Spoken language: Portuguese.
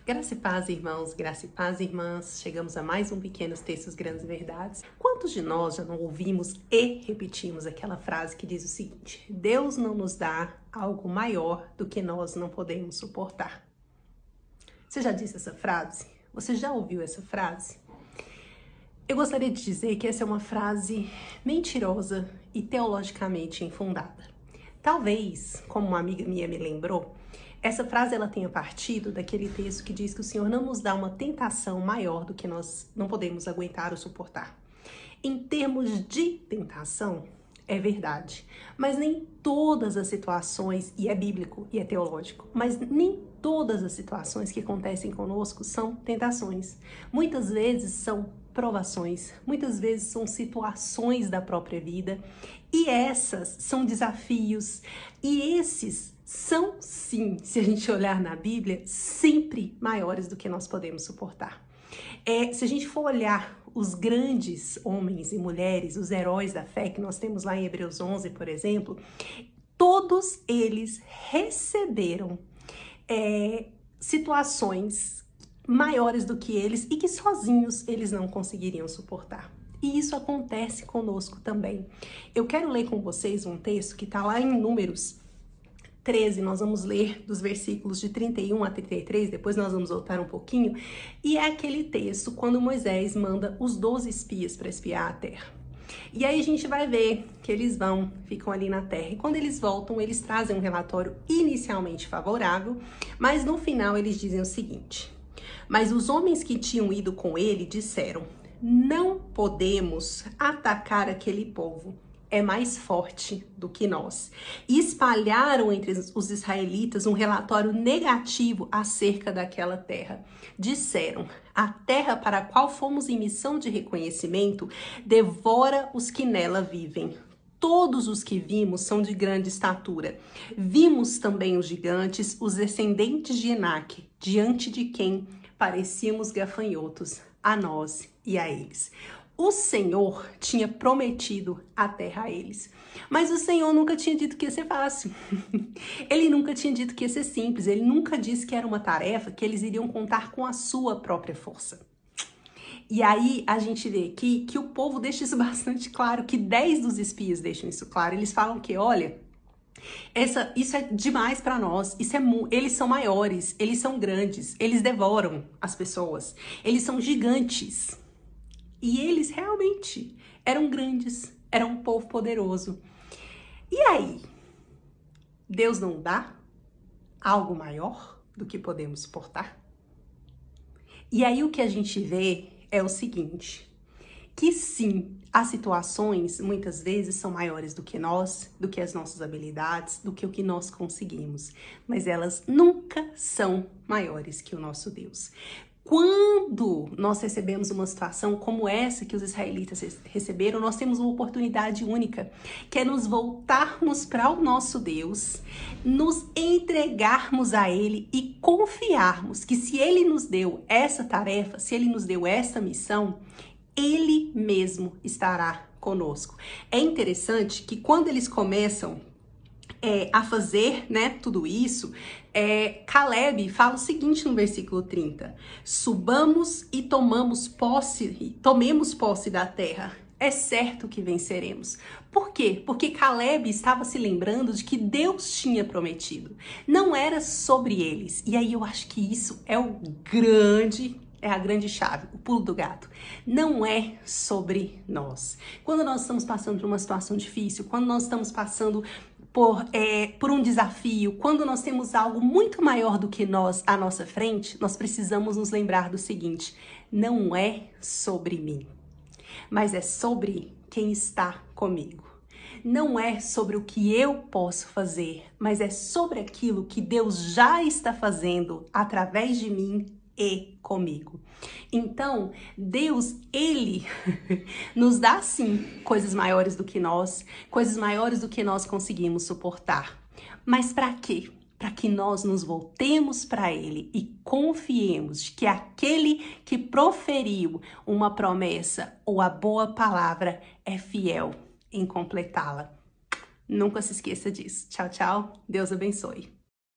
Graça e paz, irmãos, graça e paz, irmãs. Chegamos a mais um Pequenos Textos, Grandes Verdades. Quantos de nós já não ouvimos e repetimos aquela frase que diz o seguinte: Deus não nos dá algo maior do que nós não podemos suportar? Você já disse essa frase? Você já ouviu essa frase? Eu gostaria de dizer que essa é uma frase mentirosa e teologicamente infundada. Talvez, como uma amiga minha me lembrou, essa frase ela tenha partido daquele texto que diz que o Senhor não nos dá uma tentação maior do que nós não podemos aguentar ou suportar. Em termos de tentação, é verdade, mas nem todas as situações, e é bíblico e é teológico, mas nem todas as situações que acontecem conosco são tentações. Muitas vezes são provações, muitas vezes são situações da própria vida, e essas são desafios, e esses são, sim, se a gente olhar na Bíblia, sempre maiores do que nós podemos suportar. Se a gente for olhar os grandes homens e mulheres, os heróis da fé que nós temos lá em Hebreus 11, por exemplo, todos eles receberam situações maiores do que eles e que sozinhos eles não conseguiriam suportar. E isso acontece conosco também. Eu quero ler com vocês um texto que está lá em Números 13, nós vamos ler dos versículos de 31 a 33, depois nós vamos voltar um pouquinho, e é aquele texto quando Moisés manda os 12 espias para espiar a terra. E aí a gente vai ver que eles ficam ali na terra, e quando eles voltam, eles trazem um relatório inicialmente favorável, mas no final eles dizem o seguinte: mas os homens que tinham ido com ele disseram: não podemos atacar aquele povo, é mais forte do que nós. E espalharam entre os israelitas um relatório negativo acerca daquela terra. Disseram: a terra para a qual fomos em missão de reconhecimento devora os que nela vivem. Todos os que vimos são de grande estatura. Vimos também os gigantes, os descendentes de Enaque, diante de quem parecíamos gafanhotos, a nós e a eles. O Senhor tinha prometido a terra a eles, mas o Senhor nunca tinha dito que ia ser fácil. Ele nunca tinha dito que ia ser simples, ele nunca disse que era uma tarefa que eles iriam contar com a sua própria força. E aí a gente vê aqui que o povo deixa isso bastante claro, que 10 dos espias deixam isso claro. Eles falam que, olha, isso é demais para nós, eles são maiores, eles são grandes, eles devoram as pessoas, eles são gigantes. E eles realmente eram grandes, eram um povo poderoso. E aí, Deus não dá algo maior do que podemos suportar? E aí o que a gente vê é o seguinte, que sim, as situações muitas vezes são maiores do que nós, do que as nossas habilidades, do que o que nós conseguimos, mas elas nunca são maiores que o nosso Deus. Quando nós recebemos uma situação como essa que os israelitas receberam, nós temos uma oportunidade única, que é nos voltarmos para o nosso Deus, nos entregarmos a Ele e confiarmos que se Ele nos deu essa tarefa, se Ele nos deu essa missão, Ele mesmo estará conosco. É interessante que quando eles começam a fazer, tudo isso, Caleb fala o seguinte no versículo 30: subamos e tomemos tomemos posse da terra. É certo que venceremos. Por quê? Porque Caleb estava se lembrando de que Deus tinha prometido. Não era sobre eles. E aí eu acho que isso é a grande chave, o pulo do gato. Não é sobre nós. Quando nós estamos passando por uma situação difícil, quando nós estamos passando por um desafio, quando nós temos algo muito maior do que nós à nossa frente, nós precisamos nos lembrar do seguinte: não é sobre mim, mas é sobre quem está comigo. Não é sobre o que eu posso fazer, mas é sobre aquilo que Deus já está fazendo através de mim e comigo. Então, Deus, Ele nos dá sim coisas maiores do que nós conseguimos suportar. Mas para quê? Para que nós nos voltemos para Ele e confiemos que aquele que proferiu uma promessa ou a boa palavra é fiel em completá-la. Nunca se esqueça disso. Tchau, tchau. Deus abençoe.